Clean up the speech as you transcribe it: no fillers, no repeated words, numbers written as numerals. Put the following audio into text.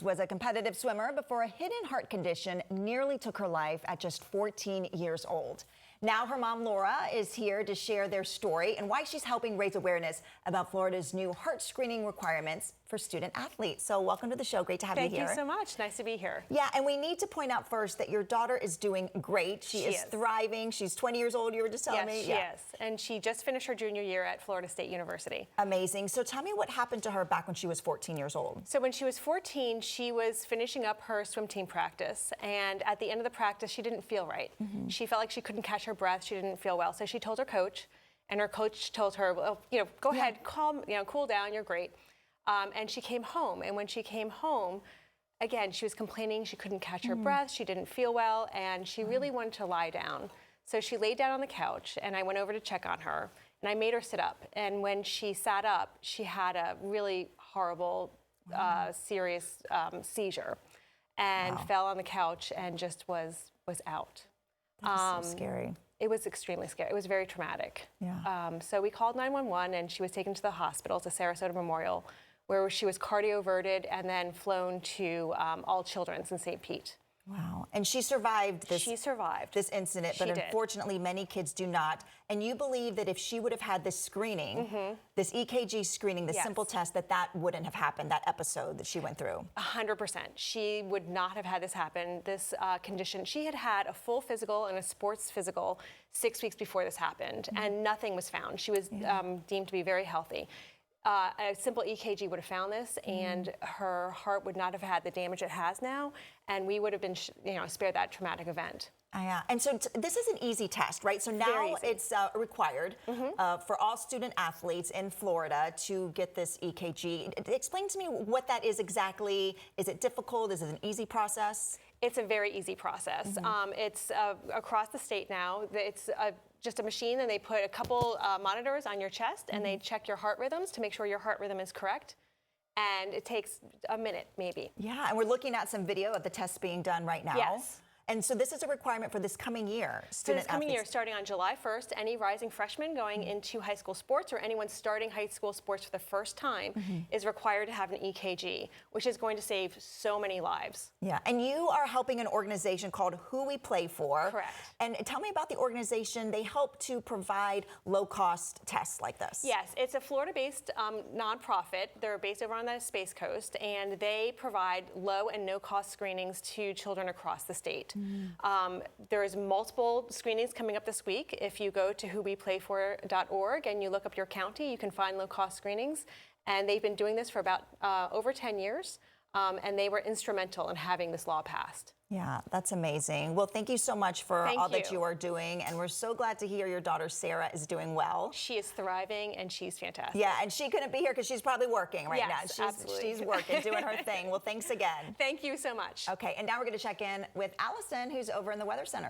Was a competitive swimmer before a hidden heart condition nearly took her life at just 14 years old. Now her mom, Laura, is here to share their story and why she's helping raise awareness about Florida's new heart screening requirements for student athletes. So welcome to the show. Great to have you here. Thank you so much. Nice to be here. Yeah, and we need to point out first that your daughter is doing great. She is thriving. She's 20 years old, you were just telling me. Yes, she is. And she just finished her junior year at Florida State University. Amazing. So tell me what happened to her back when she was 14 years old. So when she was 14, she was finishing up her swim team practice. And at the end of the practice, she didn't feel right. She felt like she couldn't catch her breath. She didn't feel well. So she told her coach, and her coach told her, well, go ahead, cool down, you're great. And she came home. And when she came home, again, she was complaining she couldn't catch her breath. She didn't feel well, and she really wanted to lie down. So she laid down on the couch, and I went over to check on her, and I made her sit up. And when she sat up, she had a really horrible, serious seizure, and fell on the couch and just was out. That's so scary. It was extremely scary. It was very traumatic. Yeah. So we called 911, and she was taken to the hospital, to Sarasota Memorial, where she was cardioverted and then flown to All Children's in St. Pete. Wow. And she survived this. She survived this incident, but unfortunately many kids do not. And you believe that if she would have had this screening, this EKG screening, the simple test, that wouldn't have happened, that episode that she went through? 100%. She would not have had this happen, this condition. She had had a full physical and a sports physical 6 weeks before this happened, and nothing was found. She was deemed to be very healthy. A simple EKG would have found this, and her heart would not have had the damage it has now, and we would have been, spared that traumatic event. Yeah, and so this is an easy test, right? So now it's required for all student athletes in Florida to get this EKG. Explain to me what that is exactly. Is it difficult? Is it an easy process? It's a very easy process. It's across the state now. It's just a machine, and they put a couple monitors on your chest, and they check your heart rhythms to make sure your heart rhythm is correct. And it takes a minute, maybe. Yeah, and we're looking at some video of the tests being done right now. Yes. And so this is a requirement for this coming year. So this coming year, starting on July 1st, any rising freshman going into high school sports or anyone starting high school sports for the first time is required to have an EKG, which is going to save so many lives. Yeah, and you are helping an organization called Who We Play For. Correct. And tell me about the organization. They help to provide low-cost tests like this. Yes, it's a Florida-based nonprofit. They're based over on the Space Coast, and they provide low and no-cost screenings to children across the state. There's multiple screenings coming up this week. If you go to whoweplayfor.org and you look up your county, you can find low-cost screenings. And they've been doing this for about over 10 years, and they were instrumental in having this law passed. Yeah, that's amazing. Well, thank you so much for all that you are doing, and we're so glad to hear your daughter Sarah is doing well. She is thriving, and she's fantastic. Yeah, and she couldn't be here because she's probably working right now. Absolutely. She's working, doing her thing. Well, thanks again. Thank you so much. Okay, and now we're going to check in with Allison, who's over in the Weather Center.